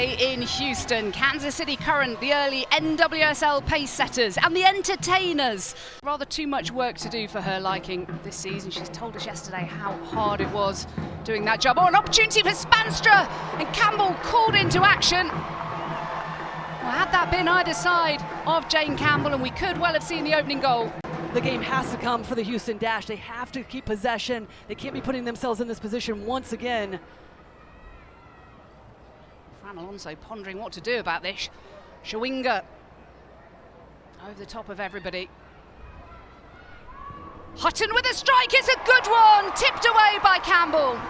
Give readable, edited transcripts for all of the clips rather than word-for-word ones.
Today in Houston, Kansas City Current, the early NWSL pace setters and the entertainers. Rather too much work to do for her liking this season. She's told us yesterday how hard it was doing that job. Oh, an opportunity for Spanstra, and Campbell called into action. Well, had that been either side of Jane Campbell, and we could well have seen the opening goal. The game has to come for the Houston Dash. They have to keep possession. They can't be putting themselves in this position once again. Fran Alonso pondering what to do about this. Shawinga over the top of everybody. Hutton with a strike, it's a good one, tipped away by Campbell.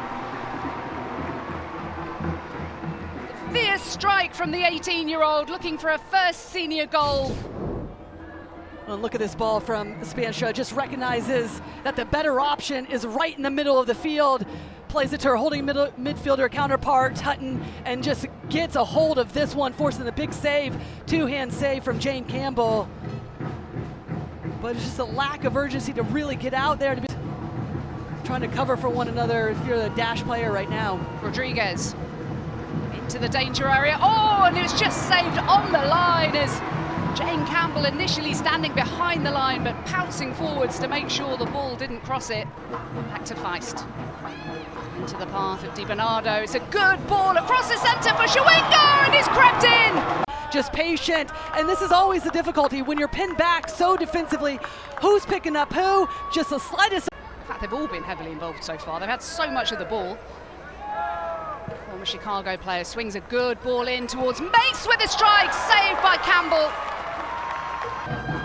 The fierce strike from the 18-year-old looking for a first senior goal. Well, look at this ball from Spanstra, just recognizes that the better option is right in the middle of the field. Plays it to her holding midfielder counterpart, Hutton, and just gets a hold of this one, forcing a big save, two-hand save from Jane Campbell. But it's just a lack of urgency to really get out there, to be trying to cover for one another if you're the Dash player right now. Rodriguez into the danger area. Oh, and it was just saved on the line as Jane Campbell initially standing behind the line, but pouncing forwards to make sure the ball didn't cross it. Back to Feist. Into the path of Di Bernardo. It's a good ball across the centre for Shawinga, and it's crept in. Just patient, and this is always the difficulty when you're pinned back so defensively. Who's picking up who? Just the slightest. In fact, they've all been heavily involved so far. They've had so much of the ball. Former Chicago player swings a good ball in towards Mace with a strike, saved by Campbell.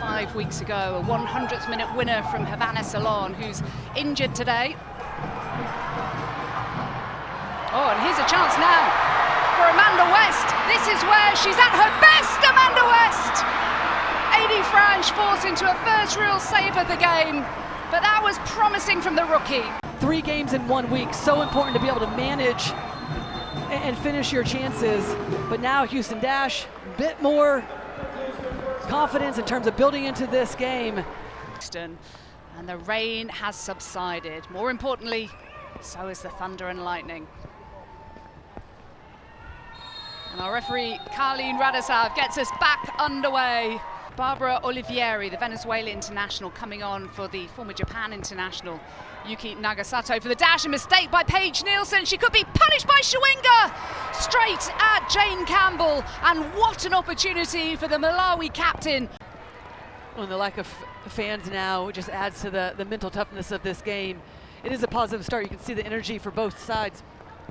5 weeks ago, a 100th minute winner from Havana Salon, who's injured today. Oh, and here's a chance now for Amanda West. This is where she's at her best, Amanda West. Adi Franch forced into a first real save of the game, but that was promising from the rookie. 3 games in 1 week, so important to be able to manage and finish your chances. But now Houston Dash, a bit more confidence in terms of building into this game. And the rain has subsided. More importantly, so is the thunder and lightning. And our referee, Carlene Radisov, gets us back underway. Barbara Olivieri, the Venezuela international, coming on for the former Japan international, Yuki Nagasato, for the Dash. A mistake by Paige Nielsen. She could be punished by Shawinga. Straight at Jane Campbell. And what an opportunity for the Malawi captain. Well, the lack of fans now just adds to the mental toughness of this game. It is a positive start. You can see the energy for both sides.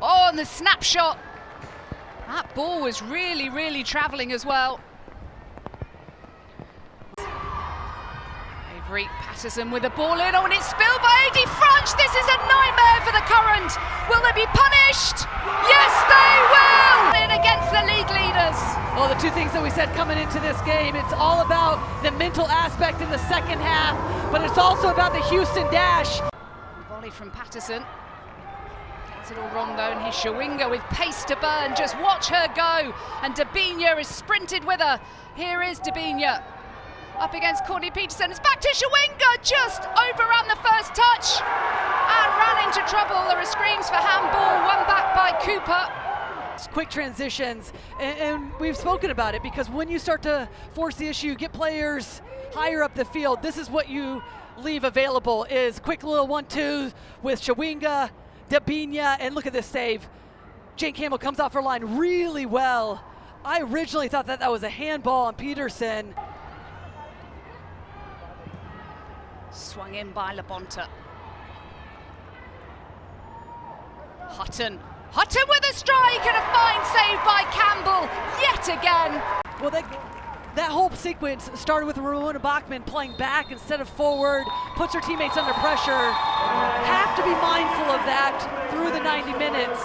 Oh, and the snapshot. That ball was really, really travelling as well. Avery Patterson with the ball in. Oh, and it's spilled by Adi Franch. This is a nightmare for the Current. Will they be punished? Yes, they will! In against the league leaders. Well, the two things that we said coming into this game, it's all about the mental aspect in the second half, but it's also about the Houston Dash. Volley from Patterson. Gets it all wrong though, and here's Shawinga with pace to burn. Just watch her go. And Dabinia is sprinted with her. Here is Dabinia. Up against Courtney Peterson. It's back to Shawinga. Just overran the first touch and ran into trouble. There are screams for handball. One back by Cooper. Quick transitions, and we've spoken about it, because when you start to force the issue, get players higher up the field, this is what you leave available, is quick little 1-2 with Shawinga, Dabinia, and look at this save. Jane Campbell comes off her line really well. I originally thought that was a handball on Peterson. Swung in by Labonta. Hutton with a strike and a fine save by Campbell yet again. Well, that whole sequence started with Ramona Bachmann playing back instead of forward, puts her teammates under pressure. Have to be mindful of that through the 90 minutes.